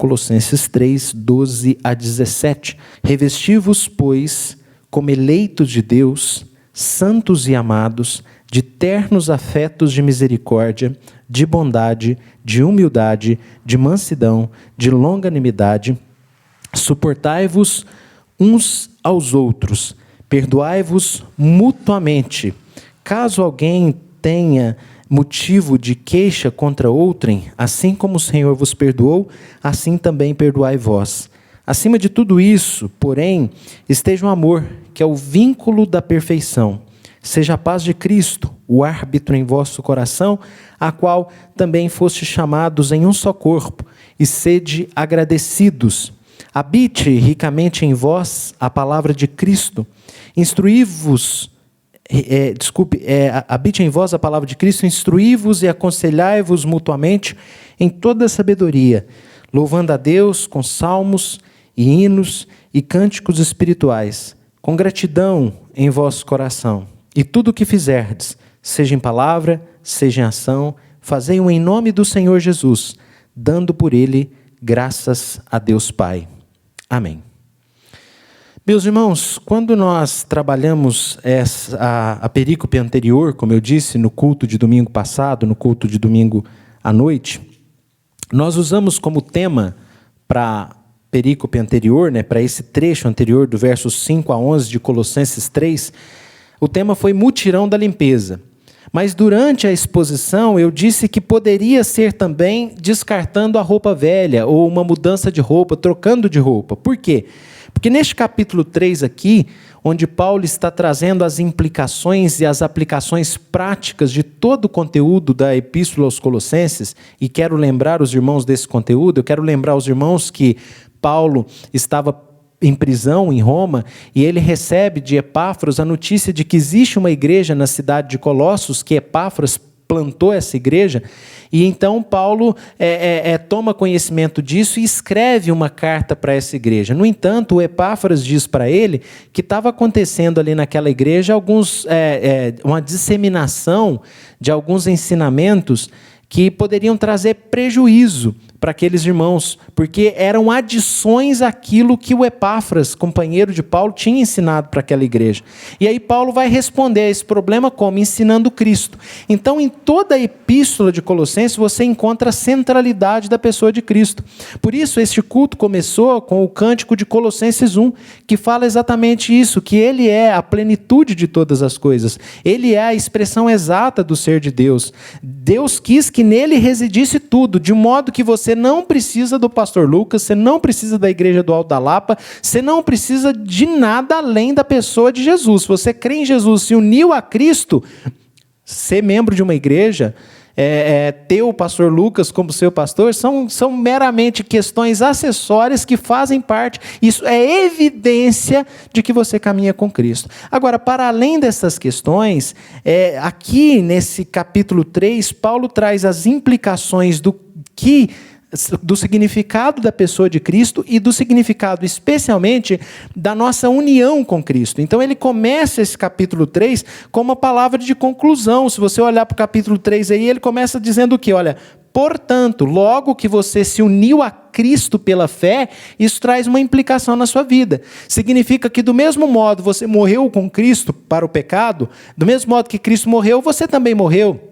Colossenses 3, 12 a 17. Revesti-vos, pois, como eleitos de Deus, santos e amados, de ternos afetos de misericórdia, de bondade, de humildade, de mansidão, de longanimidade. Suportai-vos uns aos outros, perdoai-vos mutuamente. Caso alguém tenha motivo de queixa contra outrem, assim como o Senhor vos perdoou, assim também perdoai vós. Acima de tudo isso, porém, esteja o amor, que é o vínculo da perfeição. Seja a paz de Cristo, o árbitro em vosso coração, a qual também foste chamados em um só corpo, e sede agradecidos. Habite ricamente em vós a palavra de Cristo. Habite em vós a palavra de Cristo, instruí-vos e aconselhai-vos mutuamente em toda a sabedoria, louvando a Deus com salmos e hinos e cânticos espirituais, com gratidão em vosso coração. E tudo o que fizerdes, seja em palavra, seja em ação, fazei-o em nome do Senhor Jesus, dando por ele graças a Deus Pai. Amém. Meus irmãos, quando nós trabalhamos a perícope anterior, como eu disse, no culto de domingo passado, no culto de domingo à noite, nós usamos como tema para a perícope anterior, para esse trecho anterior, do versos 5 a 11 de Colossenses 3, o tema foi mutirão da limpeza. Mas durante a exposição eu disse que poderia ser também descartando a roupa velha, ou uma mudança de roupa, trocando de roupa. Por quê? Porque neste capítulo 3 aqui, onde Paulo está trazendo as implicações e as aplicações práticas de todo o conteúdo da Epístola aos Colossenses, e quero lembrar os irmãos desse conteúdo, eu quero lembrar os irmãos que Paulo estava em prisão em Roma, e ele recebe de Epáfras a notícia de que existe uma igreja na cidade de Colossos, que Epáfras plantou essa igreja, e então Paulo toma conhecimento disso e escreve uma carta para essa igreja. No entanto, o Epáfras diz para ele que estava acontecendo ali naquela igreja uma disseminação de alguns ensinamentos que poderiam trazer prejuízo para aqueles irmãos, porque eram adições àquilo que o Epáfras, companheiro de Paulo, tinha ensinado para aquela igreja. E aí Paulo vai responder a esse problema como? Ensinando Cristo. Então, em toda a epístola de Colossenses, você encontra a centralidade da pessoa de Cristo. Por isso, este culto começou com o cântico de Colossenses 1, que fala exatamente isso, que ele é a plenitude de todas as coisas. Ele é a expressão exata do ser de Deus. Deus quis que nele residisse tudo, de modo que você não precisa do pastor Lucas, você não precisa da igreja do Alto da Lapa, você não precisa de nada além da pessoa de Jesus. Se você crê em Jesus, se uniu a Cristo, ser membro de uma igreja, ter o pastor Lucas como seu pastor, são meramente questões acessórias que fazem parte. Isso é evidência de que você caminha com Cristo. Agora, para além dessas questões, aqui nesse capítulo 3, Paulo traz as implicações do significado da pessoa de Cristo e do significado, especialmente, da nossa união com Cristo. Então, ele começa esse capítulo 3 com uma palavra de conclusão. Se você olhar para o capítulo 3 aí, ele começa dizendo o quê? Olha, portanto, logo que você se uniu a Cristo pela fé, isso traz uma implicação na sua vida. Significa que do mesmo modo você morreu com Cristo para o pecado, do mesmo modo que Cristo morreu, você também morreu.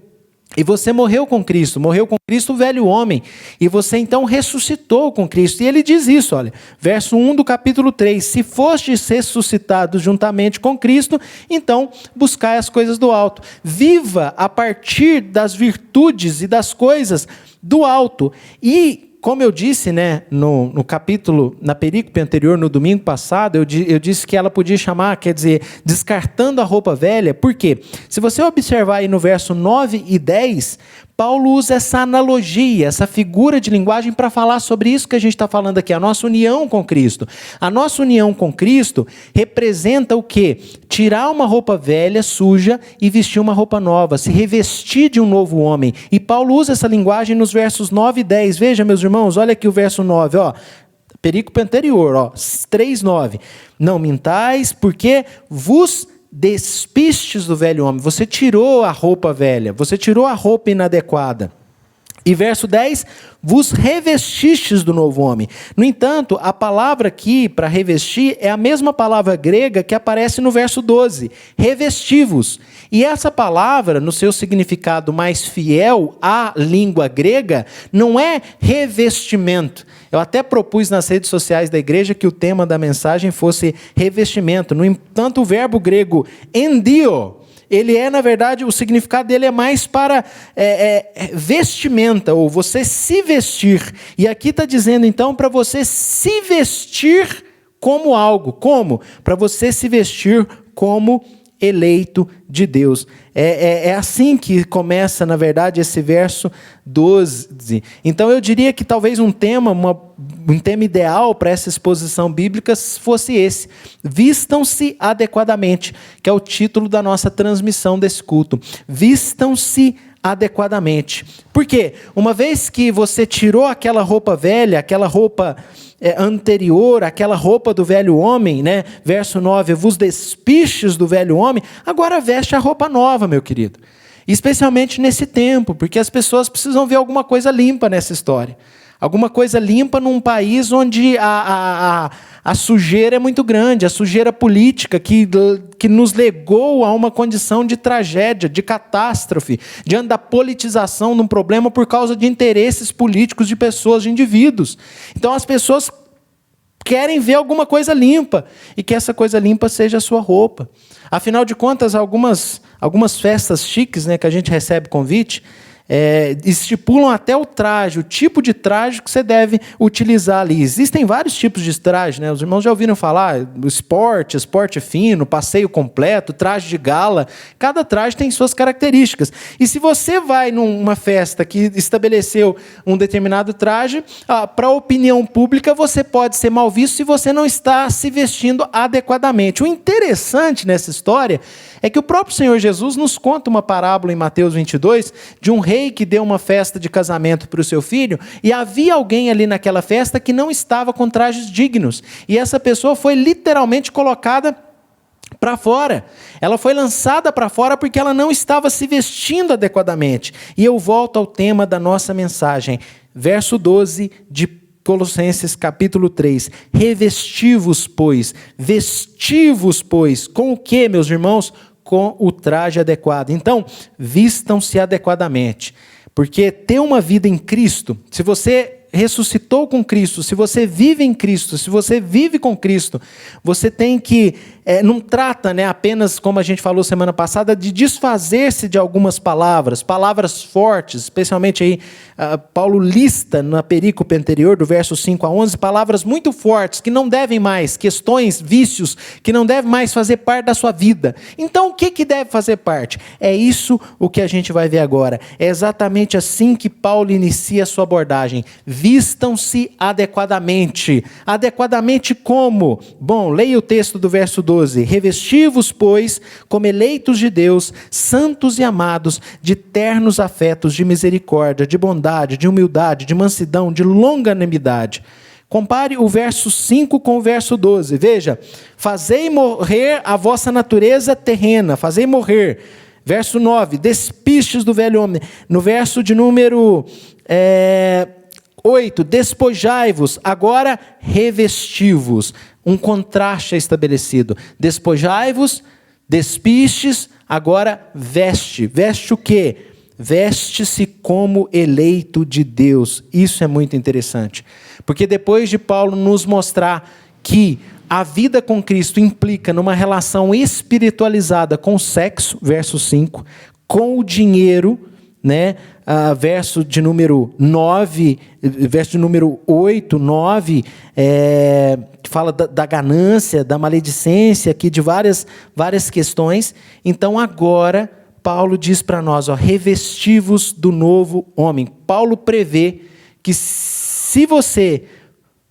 E você morreu com Cristo o velho homem, e você então ressuscitou com Cristo. E ele diz isso, olha, verso 1 do capítulo 3, se fostes ressuscitados juntamente com Cristo, então buscai as coisas do alto. Viva a partir das virtudes e das coisas do alto. E como eu disse, no capítulo, na perícope anterior, no domingo passado, eu disse que ela podia chamar, quer dizer, descartando a roupa velha. Por quê? Se você observar aí no verso 9 e 10, Paulo usa essa analogia, essa figura de linguagem para falar sobre isso que a gente está falando aqui, a nossa união com Cristo. A nossa união com Cristo representa o quê? Tirar uma roupa velha, suja, e vestir uma roupa nova, se revestir de um novo homem. E Paulo usa essa linguagem nos versos 9 e 10. Veja, meus irmãos, olha aqui o verso 9, perícope anterior, 3:9. Não mintais, porque vos despistes do velho homem. Você tirou a roupa velha, você tirou a roupa inadequada. E verso 10, vos revestistes do novo homem. No entanto, a palavra aqui para revestir é a mesma palavra grega que aparece no verso 12, revesti-vos. E essa palavra, no seu significado mais fiel à língua grega, não é revestimento. Eu até propus nas redes sociais da igreja que o tema da mensagem fosse revestimento. No entanto, o verbo grego endio, ele é, na verdade, o significado dele é mais para vestimenta, ou você se vestir. E aqui está dizendo, então, para você se vestir como algo. Como? Para você se vestir como eleito de Deus. É assim que começa, na verdade, esse verso 12. Então, eu diria que talvez um tema ideal para essa exposição bíblica fosse esse: vistam-se adequadamente, que é o título da nossa transmissão desse culto. Vistam-se adequadamente. Por quê? Uma vez que você tirou aquela roupa velha, aquela roupa anterior, aquela roupa do velho homem, né? Verso 9, vos despistes do velho homem, agora veste a roupa nova, meu querido. Especialmente nesse tempo, porque as pessoas precisam ver alguma coisa limpa nessa história. Alguma coisa limpa num país onde a sujeira é muito grande, a sujeira política que nos legou a uma condição de tragédia, de catástrofe, diante da politização de um problema por causa de interesses políticos de pessoas, de indivíduos. Então as pessoas querem ver alguma coisa limpa, e que essa coisa limpa seja a sua roupa. Afinal de contas, algumas festas chiques, né, que a gente recebe convite, estipulam até o traje, o tipo de traje que você deve utilizar ali. Existem vários tipos de traje, né? Os irmãos já ouviram falar, esporte fino, passeio completo, traje de gala. Cada traje tem suas características. E se você vai numa festa que estabeleceu um determinado traje, para a opinião pública você pode ser mal visto se você não está se vestindo adequadamente. O interessante nessa história é que o próprio Senhor Jesus nos conta uma parábola em Mateus 22, de um rei que deu uma festa de casamento para o seu filho, e havia alguém ali naquela festa que não estava com trajes dignos, e essa pessoa foi literalmente colocada para fora. Ela foi lançada para fora porque ela não estava se vestindo adequadamente. E eu volto ao tema da nossa mensagem, verso 12 de Colossenses capítulo 3, revesti-vos, pois, vesti-vos, pois, com o que, meus irmãos? Com o traje adequado. Então, vistam-se adequadamente, porque ter uma vida em Cristo, se você ressuscitou com Cristo, se você vive em Cristo, se você vive com Cristo, você tem que, não trata, né, apenas, como a gente falou semana passada, de desfazer-se de algumas palavras fortes, especialmente aí, Paulo lista na perícope anterior, do verso 5 a 11, palavras muito fortes, que não devem mais, questões, vícios, que não devem mais fazer parte da sua vida. Então, o que deve fazer parte? É isso o que a gente vai ver agora. É exatamente assim que Paulo inicia a sua abordagem. Vistam-se adequadamente. Adequadamente como? Bom, leia o texto do verso 12. Revesti-vos, pois, como eleitos de Deus, santos e amados, de ternos afetos, de misericórdia, de bondade, de humildade, de mansidão, de longanimidade. Compare o verso 5 com o verso 12. Veja, fazei morrer a vossa natureza terrena, fazei morrer. Verso 9, despistes do velho homem. No verso de número 8, despojai-vos, agora revesti-vos. Um contraste é estabelecido. Despojai-vos, despistes, agora veste. Veste o quê? Veste-se como eleito de Deus. Isso é muito interessante. Porque depois de Paulo nos mostrar que a vida com Cristo implica numa relação espiritualizada com o sexo, verso 5, com o dinheiro, né? Verso de número 9, verso de número 8, 9, que fala da ganância, da maledicência, aqui de várias questões. Então agora Paulo diz para nós, revesti-vos do novo homem. Paulo prevê que se você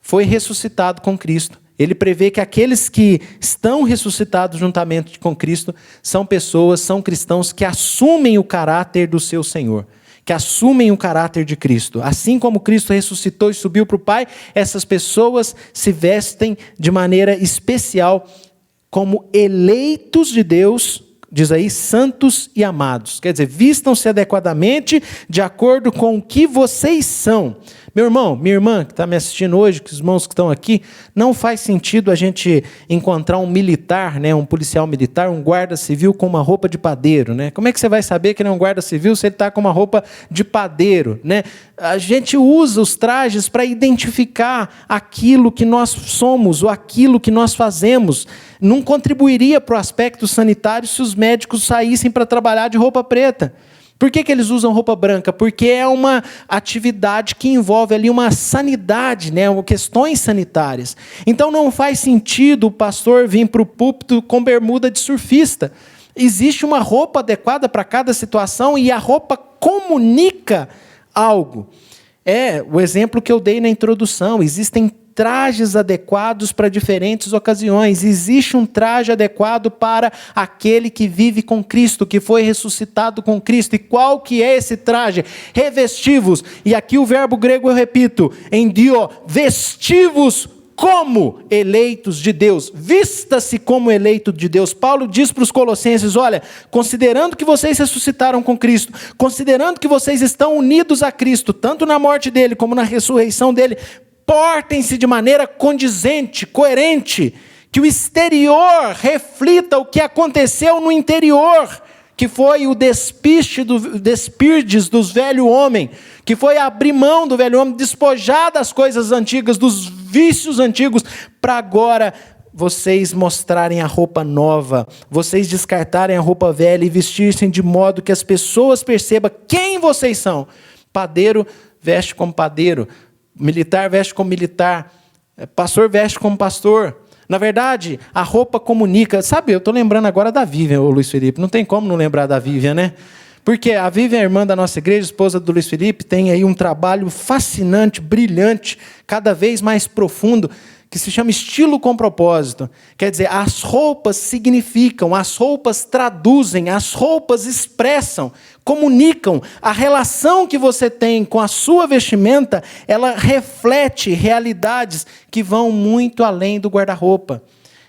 foi ressuscitado com Cristo, ele prevê que aqueles que estão ressuscitados juntamente com Cristo são pessoas, são cristãos que assumem o caráter do seu Senhor, que assumem o caráter de Cristo. Assim como Cristo ressuscitou e subiu para o Pai, essas pessoas se vestem de maneira especial como eleitos de Deus, diz aí, santos e amados. Quer dizer, vistam-se adequadamente de acordo com o que vocês são. Meu irmão, minha irmã que está me assistindo hoje, que os irmãos que estão aqui, não faz sentido a gente encontrar um militar, né, um policial militar, um guarda civil com uma roupa de padeiro. Né? Como é que você vai saber que ele é um guarda civil se ele está com uma roupa de padeiro? Né? A gente usa os trajes para identificar aquilo que nós somos ou aquilo que nós fazemos. Não contribuiria para o aspecto sanitário se os médicos saíssem para trabalhar de roupa preta. Por que eles usam roupa branca? Porque é uma atividade que envolve ali uma sanidade, né? Questões sanitárias. Então não faz sentido o pastor vir para o púlpito com bermuda de surfista. Existe uma roupa adequada para cada situação e a roupa comunica algo. É o exemplo que eu dei na introdução. Existem trajes adequados para diferentes ocasiões. Existe um traje adequado para aquele que vive com Cristo, que foi ressuscitado com Cristo. E qual que é esse traje? Revestivos. E aqui o verbo grego eu repito, endio, vestivos como eleitos de Deus. Vista-se como eleito de Deus. Paulo diz para os colossenses, olha, considerando que vocês ressuscitaram com Cristo, considerando que vocês estão unidos a Cristo, tanto na morte dele como na ressurreição dele, portem-se de maneira condizente, coerente, que o exterior reflita o que aconteceu no interior, que foi o despirdes dos velho homem, que foi abrir mão do velho homem, despojar das coisas antigas, dos vícios antigos, para agora vocês mostrarem a roupa nova, vocês descartarem a roupa velha e vestir-se de modo que as pessoas percebam quem vocês são. Padeiro veste como padeiro, militar veste como militar, pastor veste como pastor. Na verdade, a roupa comunica. Sabe, eu estou lembrando agora da Vivian, ô Luiz Felipe. Não tem como não lembrar da Vivian, né? Porque a Vivian, a irmã da nossa igreja, esposa do Luiz Felipe, tem aí um trabalho fascinante, brilhante, cada vez mais profundo, que se chama estilo com propósito. Quer dizer, as roupas significam, as roupas traduzem, as roupas expressam, comunicam. A relação que você tem com a sua vestimenta, ela reflete realidades que vão muito além do guarda-roupa.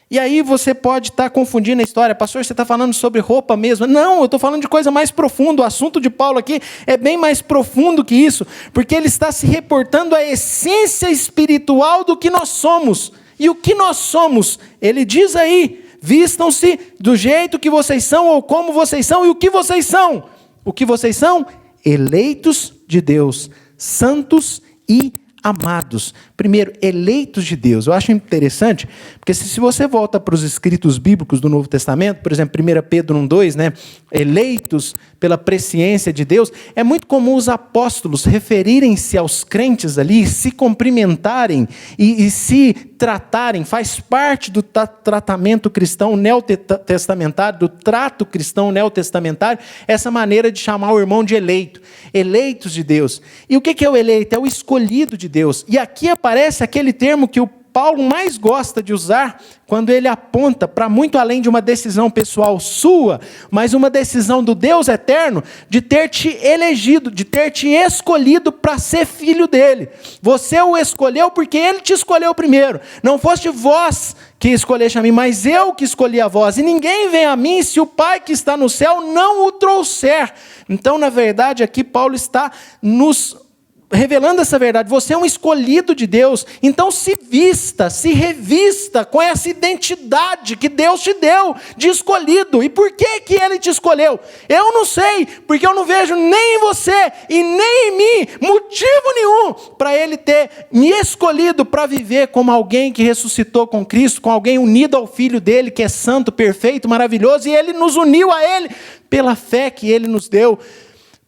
E aí você pode estar confundindo a história. Pastor, você está falando sobre roupa mesmo? Não, eu estou falando de coisa mais profunda. O assunto de Paulo aqui é bem mais profundo que isso, porque ele está se reportando à essência espiritual do que nós somos. E o que nós somos? Ele diz aí, vistam-se do jeito que vocês são ou como vocês são. E o que vocês são? O que vocês são? Eleitos de Deus, santos e amados. Primeiro, eleitos de Deus. Eu acho interessante, porque se você volta para os escritos bíblicos do Novo Testamento, por exemplo, 1 Pedro 1:2, né? Eleitos pela presciência de Deus, é muito comum os apóstolos referirem-se aos crentes ali, se cumprimentarem e se tratarem, faz parte do tratamento cristão neotestamentário, do trato cristão neotestamentário, essa maneira de chamar o irmão de eleito. Eleitos de Deus. E o que é o eleito? É o escolhido de Deus. E aqui aparece aquele termo que o Paulo mais gosta de usar quando ele aponta para muito além de uma decisão pessoal sua, mas uma decisão do Deus eterno de ter te elegido, de ter te escolhido para ser filho dele. Você o escolheu porque ele te escolheu primeiro. Não foste vós que escolheste a mim, mas eu que escolhi a vós. E ninguém vem a mim se o Pai que está no céu não o trouxer. Então, na verdade, aqui Paulo está nos revelando essa verdade. Você é um escolhido de Deus, então se vista, se revista com essa identidade que Deus te deu, de escolhido. E por que que Ele te escolheu? Eu não sei, porque eu não vejo nem em você e nem em mim motivo nenhum para Ele ter me escolhido para viver como alguém que ressuscitou com Cristo, com alguém unido ao Filho dele, que é santo, perfeito, maravilhoso, e Ele nos uniu a Ele pela fé que Ele nos deu.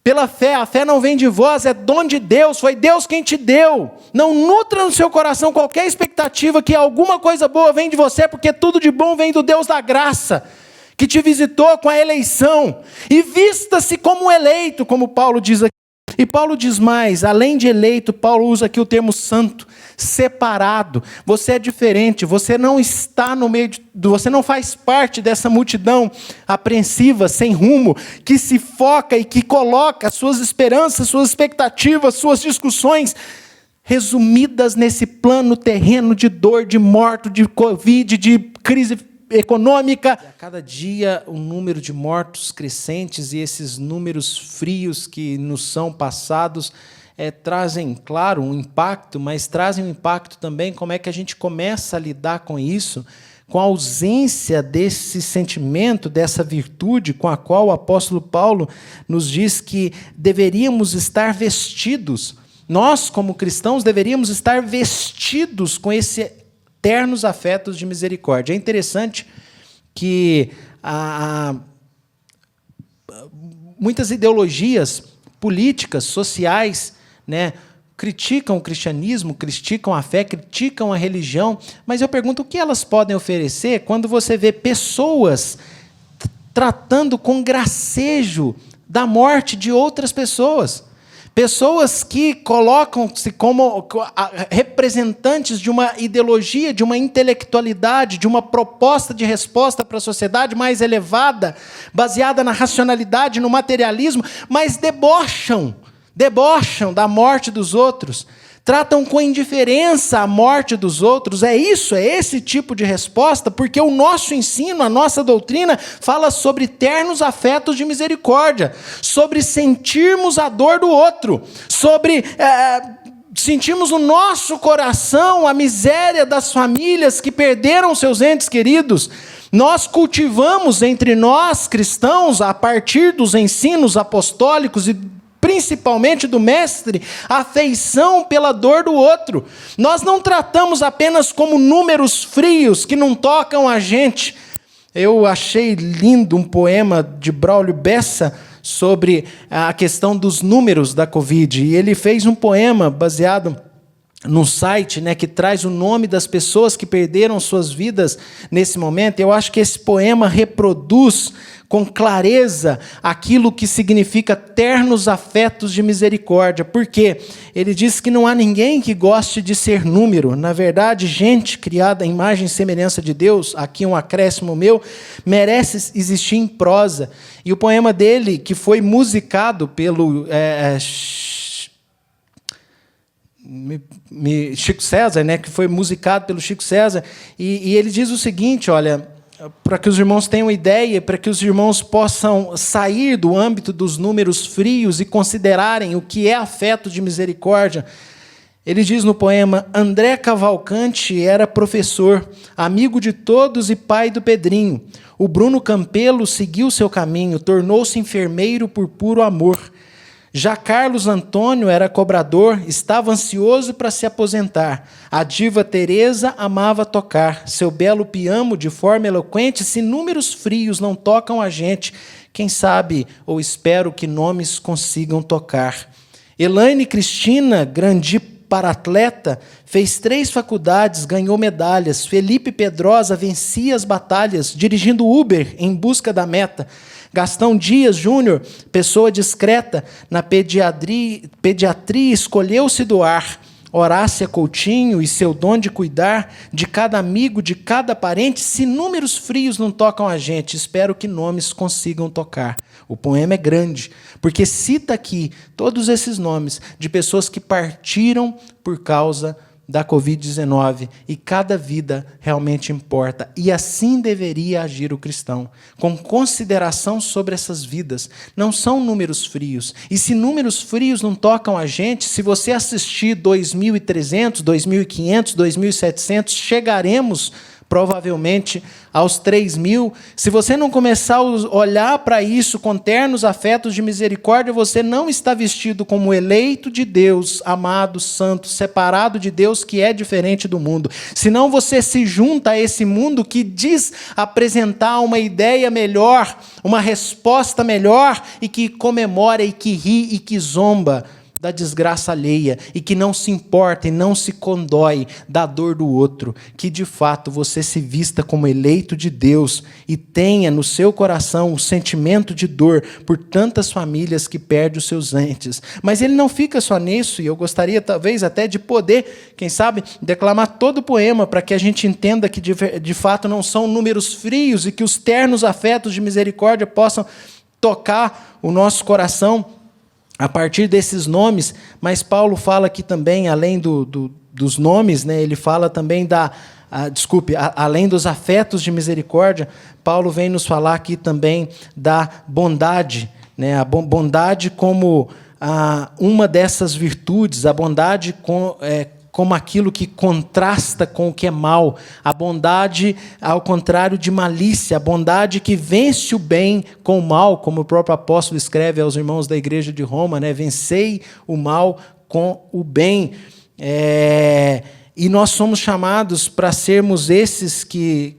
Pela fé, a fé não vem de vós, é dom de Deus, foi Deus quem te deu. Não nutra no seu coração qualquer expectativa que alguma coisa boa vem de você, porque tudo de bom vem do Deus da graça, que te visitou com a eleição. E vista-se como eleito, como Paulo diz aqui. E Paulo diz mais, além de eleito, Paulo usa aqui o termo santo, separado. Você é diferente, você não está no meio você não faz parte dessa multidão apreensiva, sem rumo, que se foca e que coloca suas esperanças, suas expectativas, suas discussões resumidas nesse plano terreno de dor, de morte, de Covid, de crise econômica. A cada dia o número de mortos crescentes e esses números frios que nos são passados trazem, claro, um impacto, mas trazem um impacto também como é que a gente começa a lidar com isso, com a ausência desse sentimento, dessa virtude com a qual o apóstolo Paulo nos diz que deveríamos estar vestidos. Nós, como cristãos, deveríamos estar vestidos com esses ternos afetos de misericórdia. É interessante que muitas ideologias políticas, sociais, criticam o cristianismo, criticam a fé, criticam a religião, mas eu pergunto o que elas podem oferecer quando você vê pessoas tratando com gracejo da morte de outras pessoas. Pessoas que colocam-se como representantes de uma ideologia, de uma intelectualidade, de uma proposta de resposta para a sociedade mais elevada, baseada na racionalidade, no materialismo, mas debocham da morte dos outros, tratam com indiferença a morte dos outros. É esse tipo de resposta, porque o nosso ensino, a nossa doutrina, fala sobre ternos afetos de misericórdia, sobre sentirmos a dor do outro, sobre sentirmos no nosso coração a miséria das famílias que perderam seus entes queridos. Nós cultivamos entre nós, cristãos, a partir dos ensinos apostólicos e principalmente do mestre, a afeição pela dor do outro. Nós não tratamos apenas como números frios que não tocam a gente. Eu achei lindo um poema de Braulio Bessa sobre a questão dos números da Covid. E ele fez um poema baseado num site que traz o nome das pessoas que perderam suas vidas nesse momento. Eu acho que esse poema reproduz com clareza aquilo que significa ternos afetos de misericórdia. Por quê? Ele diz que não há ninguém que goste de ser número. Na verdade, gente criada à imagem e semelhança de Deus, aqui um acréscimo meu, merece existir em prosa. E o poema dele, que foi musicado pelo Chico César, que foi musicado pelo Chico César, e ele diz o seguinte, olha, para que os irmãos tenham ideia, para que os irmãos possam sair do âmbito dos números frios e considerarem o que é afeto de misericórdia. Ele diz no poema: André Cavalcante era professor, amigo de todos e pai do Pedrinho. O Bruno Campelo seguiu seu caminho, tornou-se enfermeiro por puro amor. Já Carlos Antônio era cobrador, estava ansioso para se aposentar. A diva Teresa amava tocar. Seu belo piano, de forma eloquente, se números frios não tocam a gente, quem sabe, ou espero que nomes consigam tocar. Elaine Cristina, grande para-atleta, fez 3 faculdades, ganhou medalhas. Felipe Pedrosa vencia as batalhas, dirigindo Uber em busca da meta. Gastão Dias Júnior, pessoa discreta, na pediatria escolheu-se doar. Horácia Coutinho e seu dom de cuidar de cada amigo, de cada parente, se números frios não tocam a gente, espero que nomes consigam tocar. O poema é grande, porque cita aqui todos esses nomes de pessoas que partiram por causa da Covid-19, e cada vida realmente importa, e assim deveria agir o cristão, com consideração sobre essas vidas. Não são números frios, e se números frios não tocam a gente, se você assistir 2.300, 2.500, 2.700, chegaremos provavelmente aos 3.000. Se você não começar a olhar para isso com ternos afetos de misericórdia, você não está vestido como eleito de Deus, amado, santo, separado de Deus, que é diferente do mundo. Senão você se junta a esse mundo que diz apresentar uma ideia melhor, uma resposta melhor, e que comemora e que ri e que zomba da desgraça alheia, e que não se importa e não se condói da dor do outro. Que de fato você se vista como eleito de Deus e tenha no seu coração o sentimento de dor por tantas famílias que perdem os seus entes. Mas ele não fica só nisso, e eu gostaria talvez até de poder, quem sabe, declamar todo o poema para que a gente entenda que de fato não são números frios, e que os ternos afetos de misericórdia possam tocar o nosso coração a partir desses nomes. Mas Paulo fala aqui também, além dos nomes, ele fala também além dos afetos de misericórdia, Paulo vem nos falar aqui também da bondade, né? A bondade como uma dessas virtudes, a bondade como aquilo que contrasta com o que é mal, a bondade ao contrário de malícia, a bondade que vence o bem com o mal, como o próprio apóstolo escreve aos irmãos da igreja de Roma, né? Vencei o mal com o bem. E nós somos chamados para sermos esses que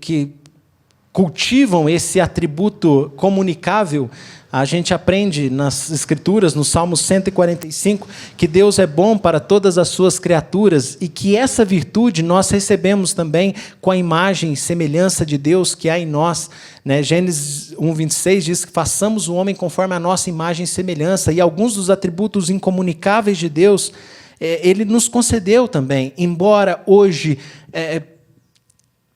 cultivam esse atributo comunicável. A gente aprende nas Escrituras, no Salmo 145, que Deus é bom para todas as suas criaturas e que essa virtude nós recebemos também com a imagem e semelhança de Deus que há em nós, né? Gênesis 1:26 diz que façamos o homem conforme a nossa imagem e semelhança, e alguns dos atributos incomunicáveis de Deus, Ele nos concedeu também, embora hoje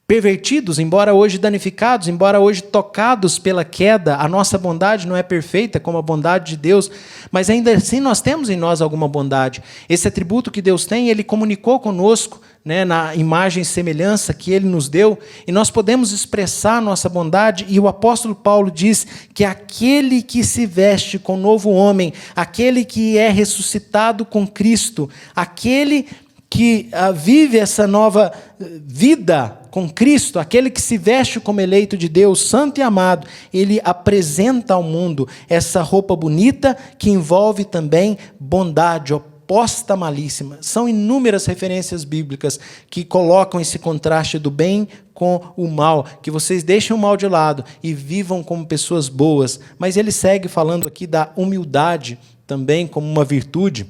pervertidos, embora hoje danificados, embora hoje tocados pela queda, a nossa bondade não é perfeita como a bondade de Deus, mas ainda assim nós temos em nós alguma bondade. Esse atributo que Deus tem, Ele comunicou conosco, né, na imagem e semelhança que Ele nos deu, e nós podemos expressar a nossa bondade, e o apóstolo Paulo diz que aquele que se veste com novo homem, aquele que é ressuscitado com Cristo, aquele que vive essa nova vida com Cristo, aquele que se veste como eleito de Deus, santo e amado, ele apresenta ao mundo essa roupa bonita que envolve também bondade, oposta à malícia. São inúmeras referências bíblicas que colocam esse contraste do bem com o mal, que vocês deixem o mal de lado e vivam como pessoas boas. Mas ele segue falando aqui da humildade também como uma virtude.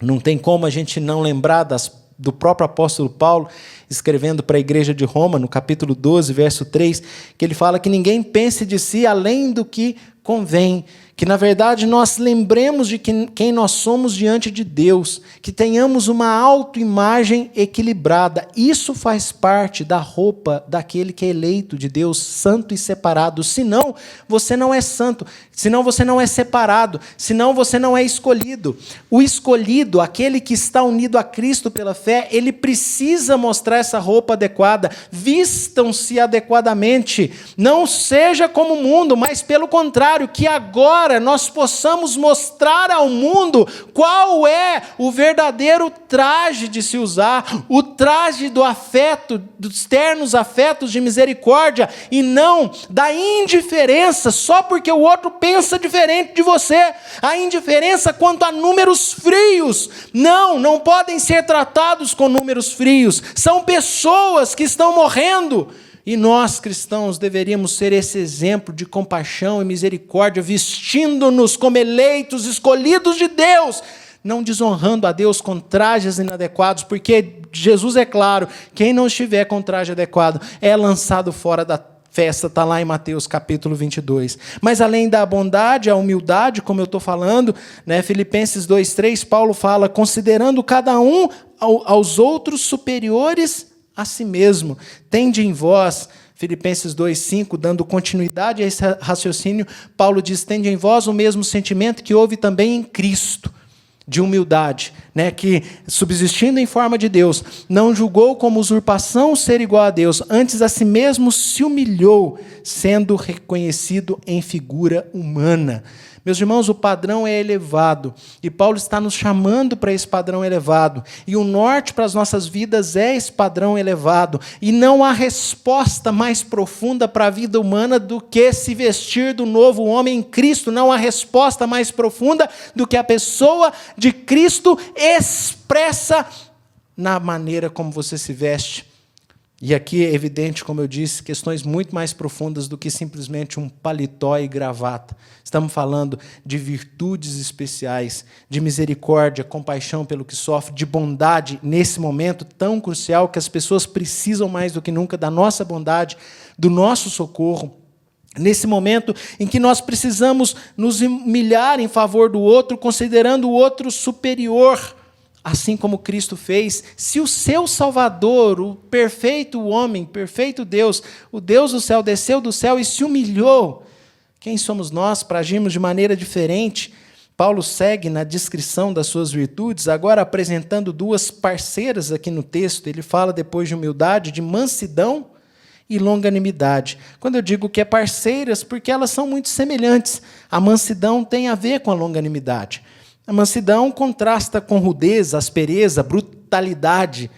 Não tem como a gente não lembrar do próprio apóstolo Paulo, escrevendo para a igreja de Roma, no capítulo 12, verso 3, que ele fala que ninguém pense de si além do que convém, que na verdade nós lembremos de quem nós somos diante de Deus, que tenhamos uma autoimagem equilibrada. Isso faz parte da roupa daquele que é eleito de Deus, santo e separado. Senão, você não é santo, senão você não é separado, senão você não é escolhido. O escolhido, aquele que está unido a Cristo pela fé, ele precisa mostrar essa roupa adequada. Vistam-se adequadamente, não seja como o mundo, mas pelo contrário, que agora nós possamos mostrar ao mundo qual é o verdadeiro traje de se usar, o traje do afeto, dos ternos afetos de misericórdia, e não da indiferença, só porque o outro pensa diferente de você. A indiferença quanto a números frios. Não podem ser tratados com números frios. São pessoas que estão morrendo. E nós, cristãos, deveríamos ser esse exemplo de compaixão e misericórdia, vestindo-nos como eleitos, escolhidos de Deus, não desonrando a Deus com trajes inadequados, porque Jesus é claro, quem não estiver com traje adequado é lançado fora da festa, está lá em Mateus capítulo 22. Mas além da bondade, a humildade, como eu estou falando, né, Filipenses 2:3, Paulo fala, considerando cada um aos outros superiores a si mesmo. Tende em vós, Filipenses 2:5, dando continuidade a esse raciocínio, Paulo diz, tende em vós o mesmo sentimento que houve também em Cristo, de humildade, né, que, subsistindo em forma de Deus, não julgou como usurpação ser igual a Deus, antes a si mesmo se humilhou, sendo reconhecido em figura humana. Meus irmãos, o padrão é elevado, e Paulo está nos chamando para esse padrão elevado, e o norte para as nossas vidas é esse padrão elevado, e não há resposta mais profunda para a vida humana do que se vestir do novo homem em Cristo. Não há resposta mais profunda do que a pessoa de Cristo expressa na maneira como você se veste. E aqui é evidente, como eu disse, questões muito mais profundas do que simplesmente um paletó e gravata. Estamos falando de virtudes especiais, de misericórdia, compaixão pelo que sofre, de bondade nesse momento tão crucial que as pessoas precisam mais do que nunca da nossa bondade, do nosso socorro. Nesse momento em que nós precisamos nos humilhar em favor do outro, considerando o outro superior, assim como Cristo fez. Se o seu Salvador, o perfeito homem, perfeito Deus, o Deus do céu, desceu do céu e se humilhou, quem somos nós para agirmos de maneira diferente? Paulo segue na descrição das suas virtudes, agora apresentando duas parceiras aqui no texto. Ele fala, depois de humildade, de mansidão e longanimidade. Quando eu digo que é parceiras, porque elas são muito semelhantes. A mansidão tem a ver com a longanimidade. A mansidão contrasta com rudeza, aspereza, brutalidade,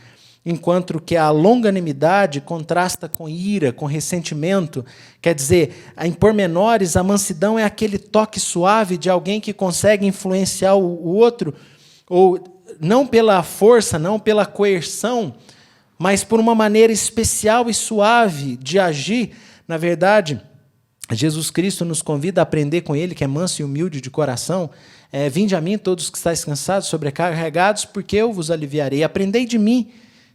enquanto que a longanimidade contrasta com ira, com ressentimento. Quer dizer, em pormenores, a mansidão é aquele toque suave de alguém que consegue influenciar o outro, ou não pela força, não pela coerção, mas por uma maneira especial e suave de agir. Na verdade, Jesus Cristo nos convida a aprender com Ele, que é manso e humilde de coração. Vinde a mim, todos que estáis cansados, sobrecarregados, porque eu vos aliviarei. Aprendei de mim,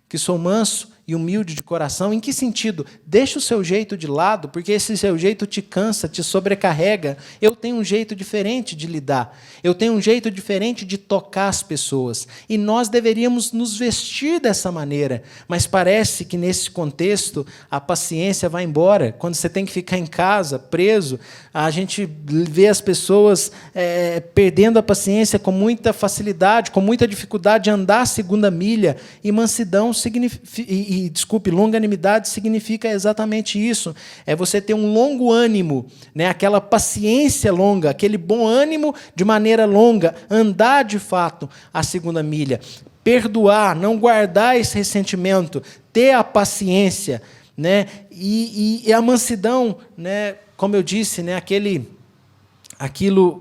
que sou manso e humilde de coração. Em que sentido? Deixa o seu jeito de lado, porque esse seu jeito te cansa, te sobrecarrega. Eu tenho um jeito diferente de lidar. Eu tenho um jeito diferente de tocar as pessoas. E nós deveríamos nos vestir dessa maneira. Mas parece que, nesse contexto, a paciência vai embora. Quando você tem que ficar em casa, preso, a gente vê as pessoas perdendo a paciência com muita facilidade, com muita dificuldade de andar a segunda milha. E mansidão longanimidade significa exatamente isso. É você ter um longo ânimo, né? Aquela paciência longa, aquele bom ânimo de maneira longa, andar de fato a segunda milha. Perdoar, não guardar esse ressentimento, ter a paciência, né? E a mansidão, né? Como eu disse, né?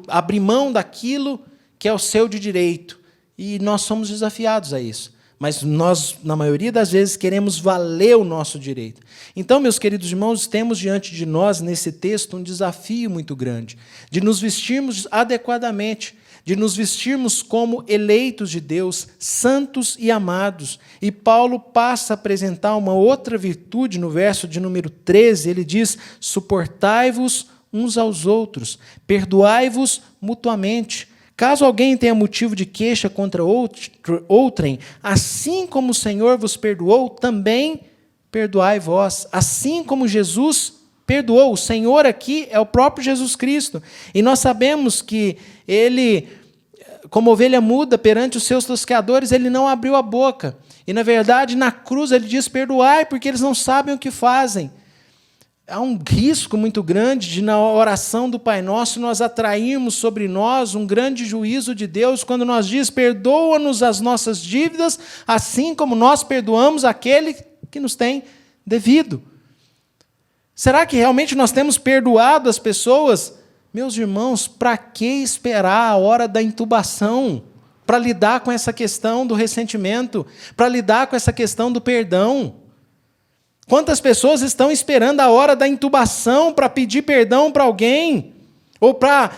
Abrir mão daquilo que é o seu de direito. E nós somos desafiados a isso. Mas nós, na maioria das vezes, queremos valer o nosso direito. Então, meus queridos irmãos, temos diante de nós, nesse texto, um desafio muito grande, de nos vestirmos adequadamente, de nos vestirmos como eleitos de Deus, santos e amados. E Paulo passa a apresentar uma outra virtude no verso de número 13, ele diz, suportai-vos uns aos outros, perdoai-vos mutuamente. Caso alguém tenha motivo de queixa contra outrem, assim como o Senhor vos perdoou, também perdoai vós. Assim como Jesus perdoou. O Senhor aqui é o próprio Jesus Cristo. E nós sabemos que Ele, como ovelha muda perante os seus tosqueadores, Ele não abriu a boca. E, na verdade, na cruz Ele diz, perdoai, porque eles não sabem o que fazem. Há um risco muito grande de, na oração do Pai Nosso, nós atrairmos sobre nós um grande juízo de Deus, quando nós diz, perdoa-nos as nossas dívidas, assim como nós perdoamos aquele que nos tem devido. Será que realmente nós temos perdoado as pessoas? Meus irmãos, para que esperar a hora da intubação? Para lidar com essa questão do ressentimento, para lidar com essa questão do perdão. Quantas pessoas estão esperando a hora da intubação para pedir perdão para alguém? Ou para...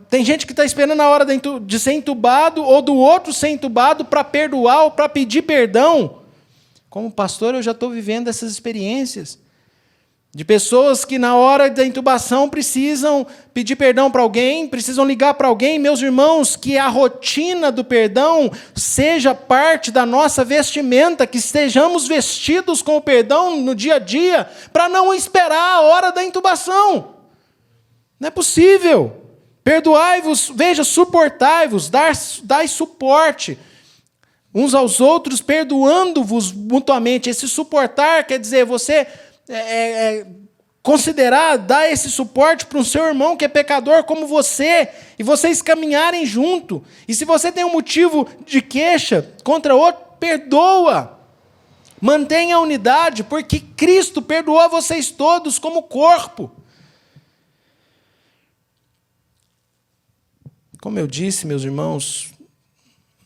tem gente que está esperando a hora de ser intubado ou do outro ser intubado para perdoar ou para pedir perdão. Como pastor, eu já estou vivendo essas experiências. De pessoas que na hora da intubação precisam pedir perdão para alguém, precisam ligar para alguém. Meus irmãos, que a rotina do perdão seja parte da nossa vestimenta, que estejamos vestidos com o perdão no dia a dia, para não esperar a hora da intubação. Não é possível. Perdoai-vos, veja, suportai-vos, dai suporte uns aos outros, perdoando-vos mutuamente. Esse suportar quer dizer você... considerar, dar esse suporte para o seu irmão que é pecador como você, e vocês caminharem junto. E se você tem um motivo de queixa contra outro, perdoa. Mantenha a unidade, porque Cristo perdoou vocês todos como corpo. Como eu disse, meus irmãos,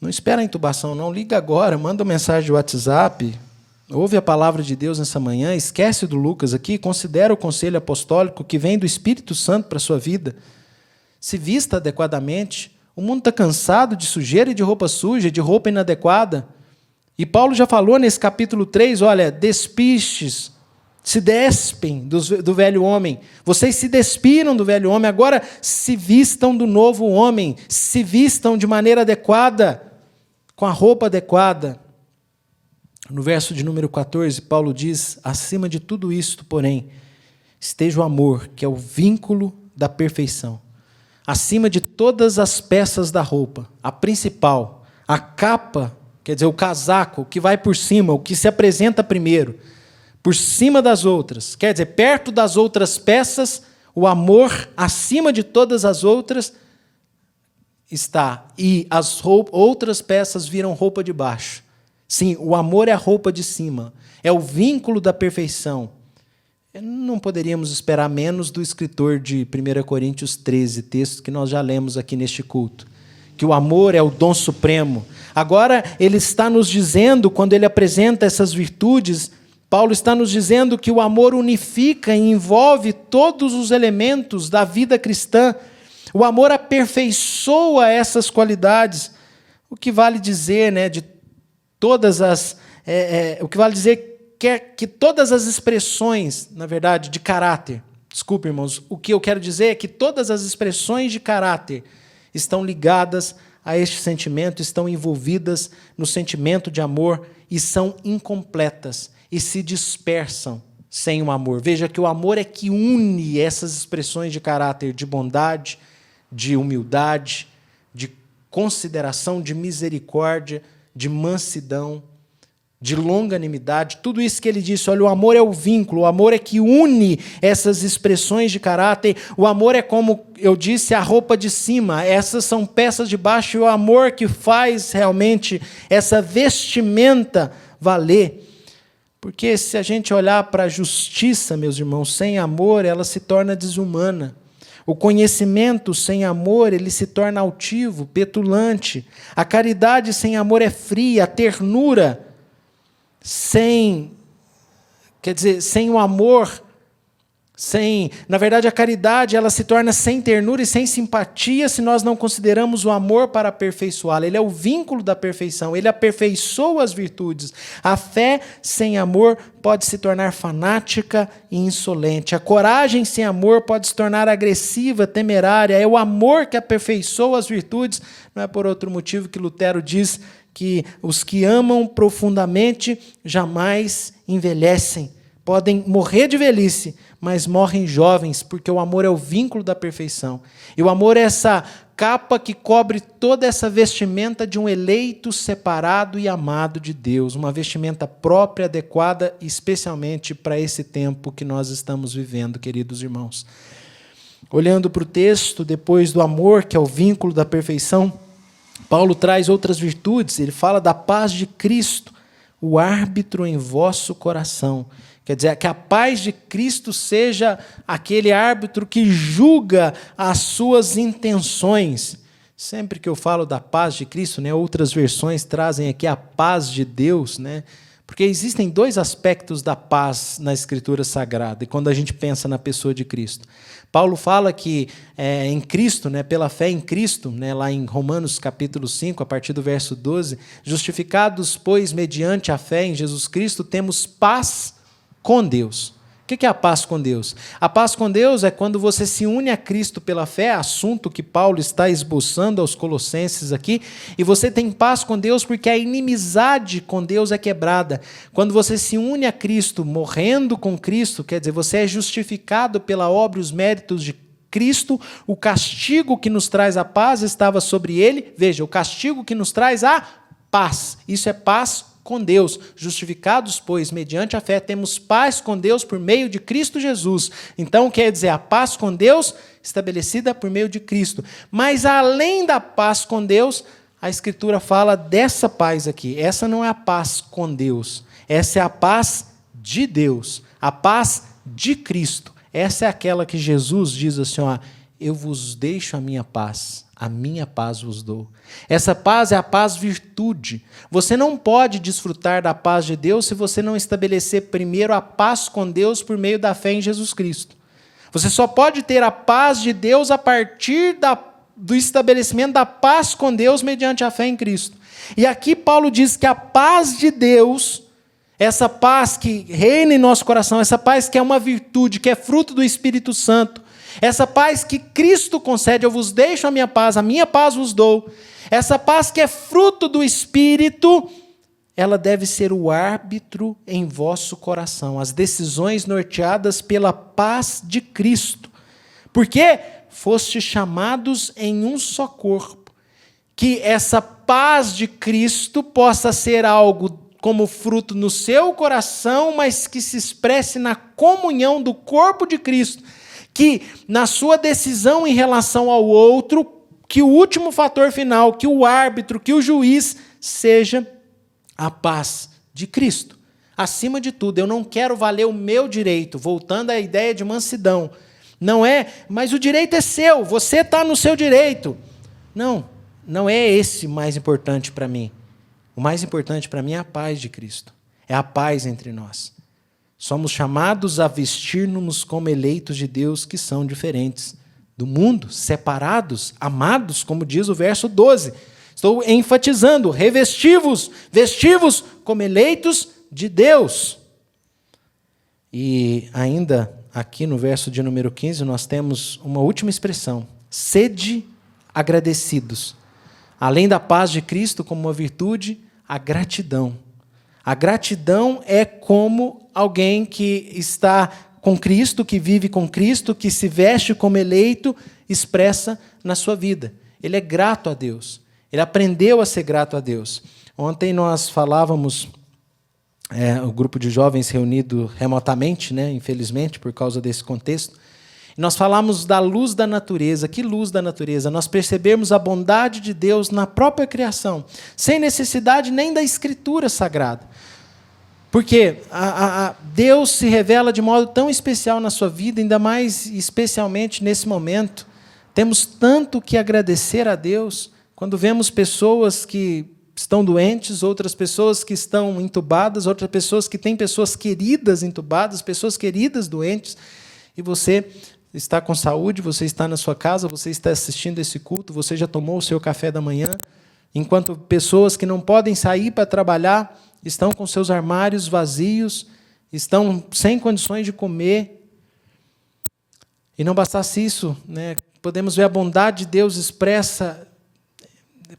não espera a intubação, não. Liga agora, manda uma mensagem de WhatsApp. Ouve a palavra de Deus nessa manhã, esquece do Lucas aqui, considera o conselho apostólico que vem do Espírito Santo para a sua vida. Se vista adequadamente. O mundo está cansado de sujeira e de roupa suja, de roupa inadequada. E Paulo já falou nesse capítulo 3, olha, despistes, se despem do velho homem. Vocês se despiram do velho homem, agora se vistam do novo homem, se vistam de maneira adequada, com a roupa adequada. No verso de número 14, Paulo diz, acima de tudo isto, porém, esteja o amor, que é o vínculo da perfeição. acima de todas as peças da roupa, a principal, a capa, quer dizer, o casaco, o que vai por cima, o que se apresenta primeiro, por cima das outras, quer dizer, perto das outras peças, o amor acima de todas as outras está, e as outras peças viram roupa de baixo. Sim, o amor é a roupa de cima, é o vínculo da perfeição. Não poderíamos esperar menos do escritor de 1 Coríntios 13, texto que nós já lemos aqui neste culto, que o amor é o dom supremo. Agora, ele está nos dizendo, quando ele apresenta essas virtudes, Paulo está nos dizendo que o amor unifica e envolve todos os elementos da vida cristã. O amor aperfeiçoa essas qualidades. O que vale dizer, né, de todas as... o que vale dizer que todas as expressões, na verdade, de caráter... Desculpe, irmãos, o que eu quero dizer é que todas as expressões de caráter estão ligadas a este sentimento, estão envolvidas no sentimento de amor e são incompletas e se dispersam sem o amor. Veja que o amor é que une essas expressões de caráter, de bondade, de humildade, de consideração, de misericórdia, de mansidão, de longanimidade, tudo isso que ele disse. Olha, o amor é o vínculo, o amor é que une essas expressões de caráter, o amor é, como eu disse, a roupa de cima, essas são peças de baixo, e o amor que faz realmente essa vestimenta valer. Porque se a gente olhar para a justiça, meus irmãos, sem amor, ela se torna desumana. O conhecimento sem amor, ele se torna altivo, petulante. A caridade sem amor é fria, a ternura sem o amor, na verdade, a caridade, ela se torna sem ternura e sem simpatia se nós não consideramos o amor para aperfeiçoá-la. Ele é o vínculo da perfeição, ele aperfeiçoa as virtudes. A fé sem amor pode se tornar fanática e insolente. A coragem sem amor pode se tornar agressiva, temerária. É o amor que aperfeiçoa as virtudes. Não é por outro motivo que Lutero diz que os que amam profundamente jamais envelhecem. Podem morrer de velhice, mas morrem jovens, porque o amor é o vínculo da perfeição. E o amor é essa capa que cobre toda essa vestimenta de um eleito, separado e amado de Deus. Uma vestimenta própria, adequada, especialmente para esse tempo que nós estamos vivendo, queridos irmãos. Olhando para o texto, depois do amor, que é o vínculo da perfeição, Paulo traz outras virtudes. Ele fala da paz de Cristo, o árbitro em vosso coração. Quer dizer, que a paz de Cristo seja aquele árbitro que julga as suas intenções. Sempre que eu falo da paz de Cristo, né, outras versões trazem aqui a paz de Deus, né, porque existem dois aspectos da paz na Escritura Sagrada, e quando a gente pensa na pessoa de Cristo. Paulo fala que em Cristo, né, pela fé em Cristo, né, lá em Romanos capítulo 5, a partir do verso 12, justificados, pois, mediante a fé em Jesus Cristo, temos paz com Deus. O que é a paz com Deus? A paz com Deus é quando você se une a Cristo pela fé, assunto que Paulo está esboçando aos Colossenses aqui, e você tem paz com Deus porque a inimizade com Deus é quebrada. Quando você se une a Cristo, morrendo com Cristo, quer dizer, você é justificado pela obra e os méritos de Cristo, o castigo que nos traz a paz estava sobre ele. Veja, o castigo que nos traz a paz. Isso é paz com Deus. Justificados, pois, mediante a fé, temos paz com Deus por meio de Cristo Jesus. Então, quer dizer, a paz com Deus estabelecida por meio de Cristo. Mas, além da paz com Deus, a Escritura fala dessa paz aqui. Essa não é a paz com Deus. Essa é a paz de Deus. A paz de Cristo. Essa é aquela que Jesus diz assim, ó, eu vos deixo a minha paz vos dou. Essa paz é a paz virtude. Você não pode desfrutar da paz de Deus se você não estabelecer primeiro a paz com Deus por meio da fé em Jesus Cristo. Você só pode ter a paz de Deus a partir do estabelecimento da paz com Deus mediante a fé em Cristo. E aqui Paulo diz que a paz de Deus, essa paz que reina em nosso coração, essa paz que é uma virtude, que é fruto do Espírito Santo, essa paz que Cristo concede, eu vos deixo a minha paz vos dou. Essa paz que é fruto do Espírito, ela deve ser o árbitro em vosso coração. As decisões norteadas pela paz de Cristo. Por quê? fostes chamados em um só corpo. Que essa paz de Cristo possa ser algo como fruto no seu coração, mas que se expresse na comunhão do corpo de Cristo. Que na sua decisão em relação ao outro, que o último fator final, que o árbitro, que o juiz, seja a paz de Cristo. Acima de tudo, eu não quero valer o meu direito, voltando à ideia de mansidão. Não é, mas o direito é seu, você está no seu direito. Não é esse o mais importante para mim. O mais importante para mim é a paz de Cristo. É a paz entre nós. Somos chamados a vestir-nos como eleitos de Deus que são diferentes do mundo, separados, amados, como diz o verso 12. Estou enfatizando, revesti-vos, vesti-vos como eleitos de Deus. E ainda aqui no verso de número 15, nós temos uma última expressão. Sede agradecidos. Além da paz de Cristo como uma virtude, a gratidão. A gratidão é como alguém que está com Cristo, que vive com Cristo, que se veste como eleito, expressa na sua vida. Ele é grato a Deus. Ele aprendeu a ser grato a Deus. Ontem nós falávamos, o grupo de jovens reunido remotamente, infelizmente, por causa desse contexto, e nós falamos da luz da natureza. Que luz da natureza? Nós percebemos a bondade de Deus na própria criação, sem necessidade nem da Escritura Sagrada. Porque Deus se revela de modo tão especial na sua vida, ainda mais especialmente nesse momento. Temos tanto que agradecer a Deus quando vemos pessoas que estão doentes, outras pessoas que estão entubadas, outras pessoas que têm pessoas queridas entubadas, pessoas queridas doentes, e você está com saúde, você está na sua casa, você está assistindo esse culto, você já tomou o seu café da manhã, enquanto pessoas que não podem sair para trabalhar estão com seus armários vazios, estão sem condições de comer. E não bastasse isso, podemos ver a bondade de Deus expressa.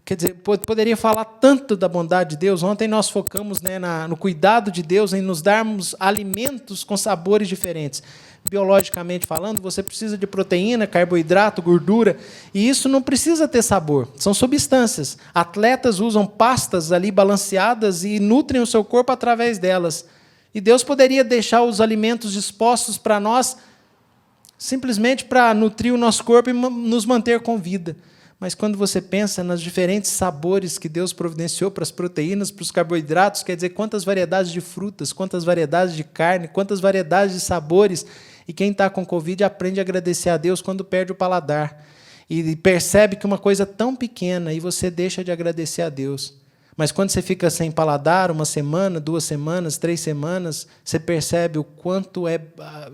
Quer dizer, poderia falar tanto da bondade de Deus. Ontem nós focamos no cuidado de Deus em nos darmos alimentos com sabores diferentes. Biologicamente falando, você precisa de proteína, carboidrato, gordura, e isso não precisa ter sabor, são substâncias. Atletas usam pastas ali balanceadas e nutrem o seu corpo através delas. E Deus poderia deixar os alimentos dispostos para nós, simplesmente para nutrir o nosso corpo e nos manter com vida. Mas quando você pensa nos diferentes sabores que Deus providenciou para as proteínas, para os carboidratos, quer dizer, quantas variedades de frutas, quantas variedades de carne, quantas variedades de sabores. E quem está com Covid aprende a agradecer a Deus quando perde o paladar. E percebe que uma coisa tão pequena e você deixa de agradecer a Deus. Mas quando você fica sem paladar, 1 semana, 2 semanas, 3 semanas, você percebe o quanto é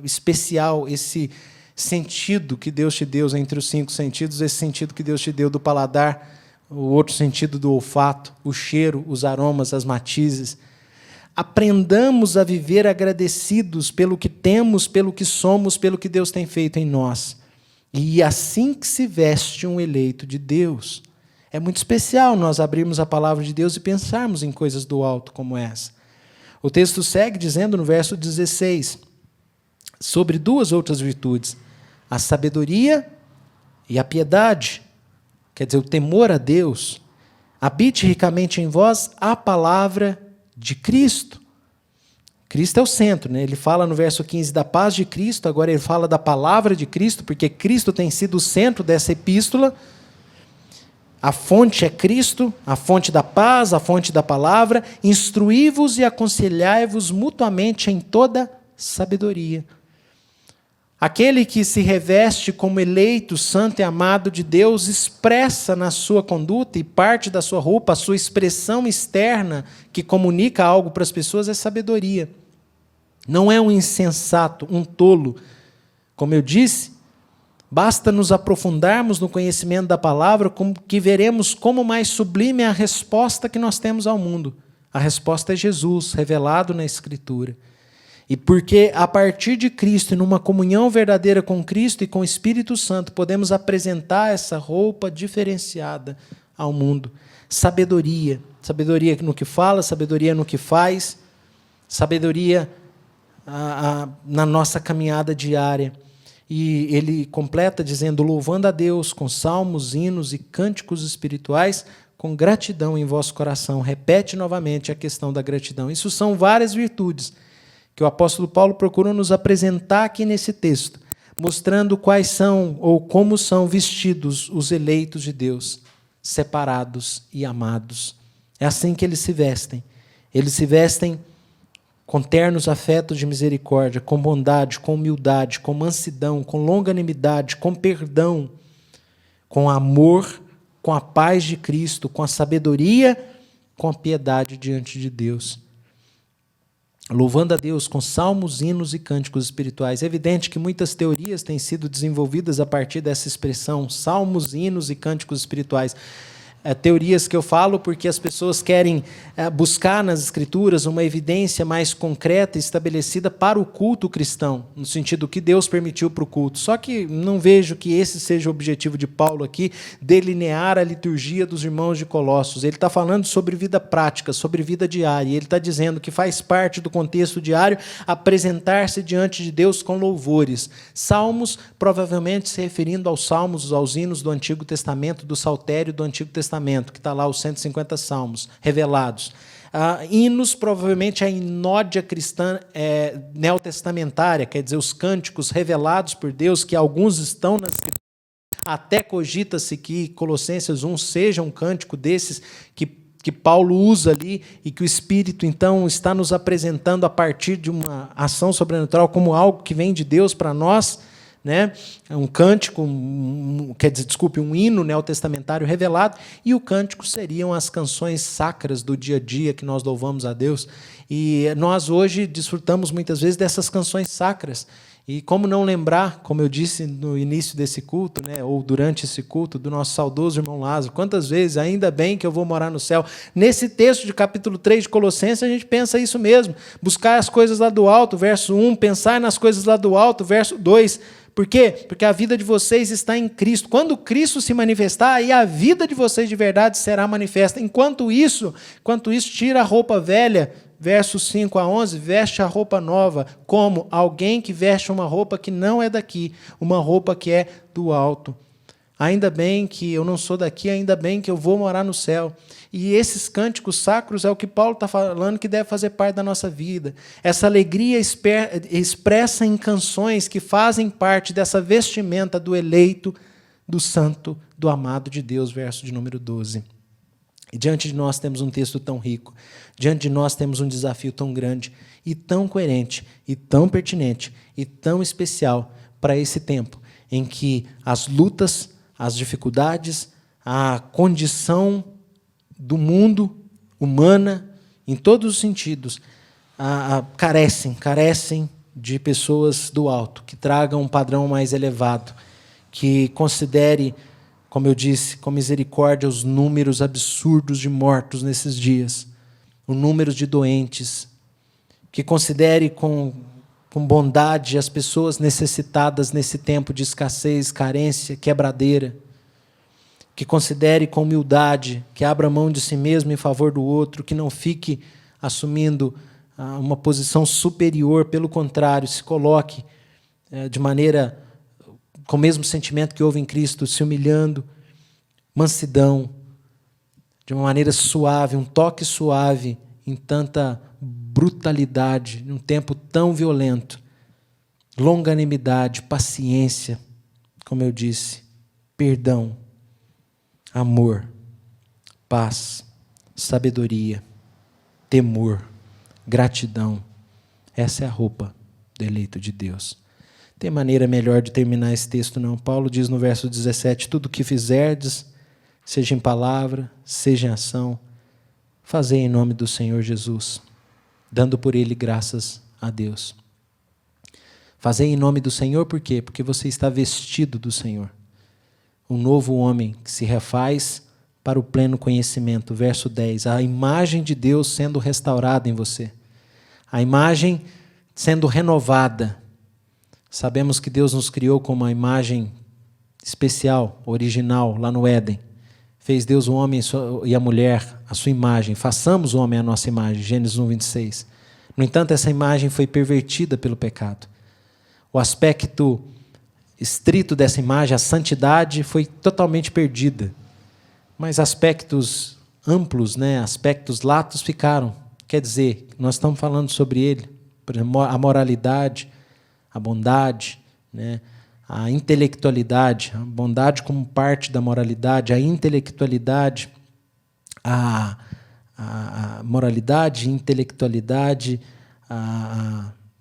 especial esse sentido que Deus te deu entre os 5 sentidos, esse sentido que Deus te deu do paladar, o outro sentido do olfato, o cheiro, os aromas, as matizes. Aprendamos a viver agradecidos pelo que temos, pelo que somos, pelo que Deus tem feito em nós. E assim que se veste um eleito de Deus. É muito especial nós abrirmos a palavra de Deus e pensarmos em coisas do alto como essa. O texto segue dizendo no verso 16, sobre 2 outras virtudes, a sabedoria e a piedade, quer dizer, o temor a Deus. Habite ricamente em vós a palavra de Cristo. Cristo é o centro, Ele fala no verso 15 da paz de Cristo, agora ele fala da palavra de Cristo, porque Cristo tem sido o centro dessa epístola. A fonte é Cristo, a fonte da paz, a fonte da palavra. Instruí-vos e aconselhai-vos mutuamente em toda sabedoria. Aquele que se reveste como eleito, santo e amado de Deus, expressa na sua conduta e parte da sua roupa, a sua expressão externa que comunica algo para as pessoas é sabedoria. Não é um insensato, um tolo. Como eu disse, basta nos aprofundarmos no conhecimento da palavra que veremos como mais sublime é a resposta que nós temos ao mundo. A resposta é Jesus, revelado na Escritura. E porque a partir de Cristo, e numa comunhão verdadeira com Cristo e com o Espírito Santo, podemos apresentar essa roupa diferenciada ao mundo. Sabedoria. Sabedoria no que fala, sabedoria no que faz, sabedoria na nossa caminhada diária. E ele completa dizendo: louvando a Deus com salmos, hinos e cânticos espirituais, com gratidão em vosso coração. Repete novamente a questão da gratidão. Isso são várias virtudes que o apóstolo Paulo procura nos apresentar aqui nesse texto, mostrando quais são ou como são vestidos os eleitos de Deus, separados e amados. É assim que eles se vestem. Eles se vestem com ternos afetos de misericórdia, com bondade, com humildade, com mansidão, com longanimidade, com perdão, com amor, com a paz de Cristo, com a sabedoria, com a piedade diante de Deus. Louvando a Deus com salmos, hinos e cânticos espirituais. É evidente que muitas teorias têm sido desenvolvidas a partir dessa expressão, salmos, hinos e cânticos espirituais. Teorias que eu falo porque as pessoas querem buscar nas Escrituras uma evidência mais concreta e estabelecida para o culto cristão, no sentido que Deus permitiu para o culto. Só que não vejo que esse seja o objetivo de Paulo aqui, delinear a liturgia dos irmãos de Colossos. Ele está falando sobre vida prática, sobre vida diária, e ele está dizendo que faz parte do contexto diário apresentar-se diante de Deus com louvores. Salmos, provavelmente se referindo aos salmos, aos hinos do Antigo Testamento, do saltério do Antigo Testamento, que está lá os 150 salmos revelados. Hinos, provavelmente a inódia cristã neotestamentária, quer dizer, os cânticos revelados por Deus, que alguns estão nas Escrituras. Até cogita-se que Colossenses 1 seja um cântico desses que Paulo usa ali e que o Espírito, então, está nos apresentando a partir de uma ação sobrenatural como algo que vem de Deus para nós, né? Um cântico, um hino neotestamentário revelado, e o cântico seriam as canções sacras do dia a dia que nós louvamos a Deus. E nós hoje desfrutamos muitas vezes dessas canções sacras. E como não lembrar, como eu disse no início desse culto, né, ou durante esse culto, do nosso saudoso irmão Lázaro, quantas vezes, ainda bem que eu vou morar no céu. Nesse texto de capítulo 3 de Colossenses, a gente pensa isso mesmo, buscar as coisas lá do alto, verso 1, pensar nas coisas lá do alto, verso 2. Por quê? Porque a vida de vocês está em Cristo. Quando Cristo se manifestar, aí a vida de vocês de verdade será manifesta. Enquanto isso, tira a roupa velha, versos 5 a 11, veste a roupa nova, como alguém que veste uma roupa que não é daqui, uma roupa que é do alto. Ainda bem que eu não sou daqui, ainda bem que eu vou morar no céu. E esses cânticos sacros é o que Paulo está falando que deve fazer parte da nossa vida. Essa alegria expressa em canções que fazem parte dessa vestimenta do eleito, do santo, do amado de Deus, verso de número 12. E diante de nós temos um texto tão rico, diante de nós temos um desafio tão grande, e tão coerente, e tão pertinente, e tão especial para esse tempo, em que as lutas, as dificuldades, a condição do mundo humana, em todos os sentidos, carecem de pessoas do alto, que tragam um padrão mais elevado, que considere, como eu disse, com misericórdia, os números absurdos de mortos nesses dias, os números de doentes, que considere com bondade as pessoas necessitadas nesse tempo de escassez, carência, quebradeira, que considere com humildade, que abra mão de si mesmo em favor do outro, que não fique assumindo uma posição superior, pelo contrário, se coloque de maneira, com o mesmo sentimento que houve em Cristo, se humilhando, mansidão, de uma maneira suave, um toque suave em tanta brutalidade, num tempo tão violento, longanimidade, paciência, como eu disse, perdão, amor, paz, sabedoria, temor, gratidão. Essa é a roupa do eleito de Deus. Tem maneira melhor de terminar esse texto, não? Paulo diz no verso 17, tudo o que fizerdes, seja em palavra, seja em ação, fazei em nome do Senhor Jesus, dando por ele graças a Deus. Fazei em nome do Senhor, por quê? Porque você está vestido do Senhor. Um novo homem que se refaz para o pleno conhecimento. Verso 10, a imagem de Deus sendo restaurada em você. A imagem sendo renovada. Sabemos que Deus nos criou com uma imagem especial, original, lá no Éden. Fez Deus o homem e a mulher a sua imagem. Façamos o homem a nossa imagem. Gênesis 1, 26. No entanto, essa imagem foi pervertida pelo pecado. O aspecto estrito dessa imagem, a santidade foi totalmente perdida. Mas aspectos amplos, né, aspectos latos ficaram. Quer dizer, nós estamos falando sobre ele, por exemplo, a moralidade, a bondade, né, a intelectualidade, a bondade como parte da moralidade, a intelectualidade, a moralidade, intelectualidade,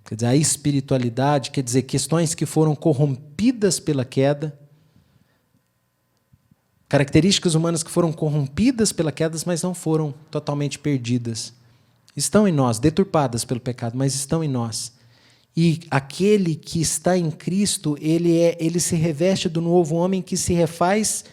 quer dizer, a espiritualidade, quer dizer, questões que foram corrompidas pela queda, características humanas que foram corrompidas pela queda, mas não foram totalmente perdidas. Estão em nós, deturpadas pelo pecado, mas estão em nós. E aquele que está em Cristo, ele se reveste do novo homem que se refaz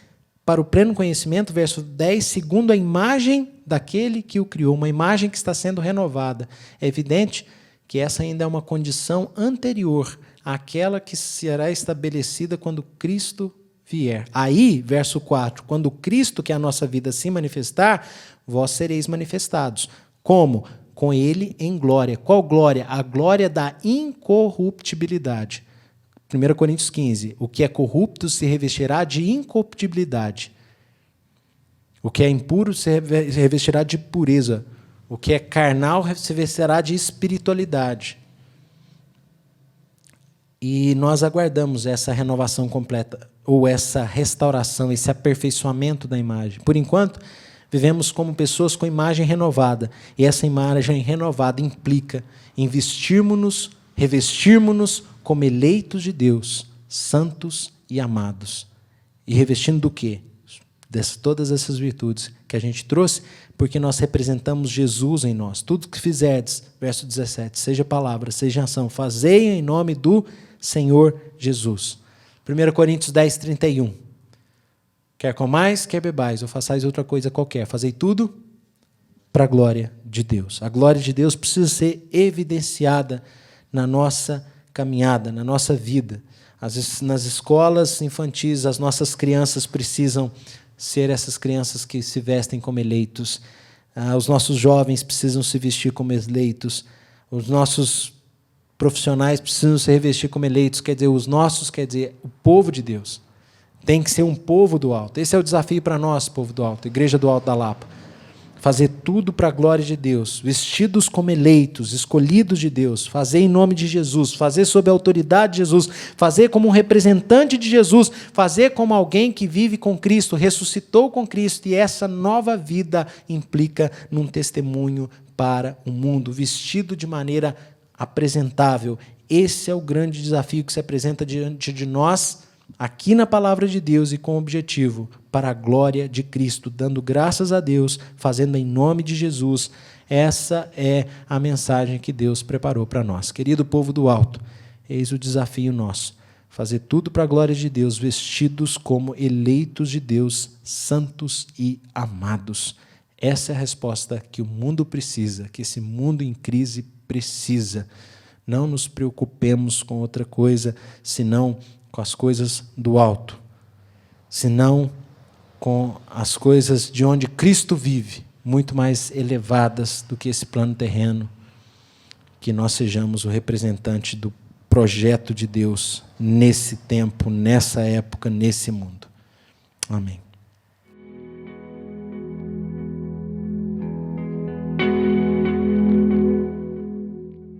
para o pleno conhecimento, verso 10, segundo a imagem daquele que o criou, uma imagem que está sendo renovada. É evidente que essa ainda é uma condição anterior àquela que será estabelecida quando Cristo vier. Aí, verso 4, quando Cristo, que é a nossa vida, se manifestar, vós sereis manifestados. Como? Com ele em glória. Qual glória? A glória da incorruptibilidade. 1 Coríntios 15. O que é corrupto se revestirá de incorruptibilidade. O que é impuro se revestirá de pureza. O que é carnal se revestirá de espiritualidade. E nós aguardamos essa renovação completa, ou essa restauração, esse aperfeiçoamento da imagem. Por enquanto, vivemos como pessoas com imagem renovada. E essa imagem renovada implica em revestirmos-nos como eleitos de Deus, santos e amados. E revestindo do quê? Todas essas virtudes que a gente trouxe, porque nós representamos Jesus em nós. Tudo que fizerdes, verso 17, seja palavra, seja ação, fazei em nome do Senhor Jesus. 1 Coríntios 10, 31. Quer comais, quer bebais, ou façais outra coisa qualquer. Fazei tudo para a glória de Deus. A glória de Deus precisa ser evidenciada na nossa caminhada, na nossa vida. Nas escolas infantis, as nossas crianças precisam ser essas crianças que se vestem como eleitos. Os nossos jovens precisam se vestir como eleitos. Os nossos profissionais precisam se revestir como eleitos. Quer dizer, quer dizer, o povo de Deus. Tem que ser um povo do alto. Esse é o desafio para nós, povo do alto, Igreja do Alto da Lapa. Fazer tudo para a glória de Deus, vestidos como eleitos, escolhidos de Deus, fazer em nome de Jesus, fazer sob a autoridade de Jesus, fazer como um representante de Jesus, fazer como alguém que vive com Cristo, ressuscitou com Cristo, e essa nova vida implica num testemunho para o mundo, vestido de maneira apresentável. Esse é o grande desafio que se apresenta diante de nós, aqui na palavra de Deus, e com o objetivo para a glória de Cristo, dando graças a Deus, fazendo em nome de Jesus. Essa é a mensagem que Deus preparou para nós. Querido povo do alto, eis o desafio nosso: fazer tudo para a glória de Deus, vestidos como eleitos de Deus, santos e amados. Essa é a resposta que o mundo precisa, que esse mundo em crise precisa. Não nos preocupemos com outra coisa, senão com as coisas do alto, senão com as coisas de onde Cristo vive, muito mais elevadas do que esse plano terreno, que nós sejamos o representante do projeto de Deus nesse tempo, nessa época, nesse mundo. Amém.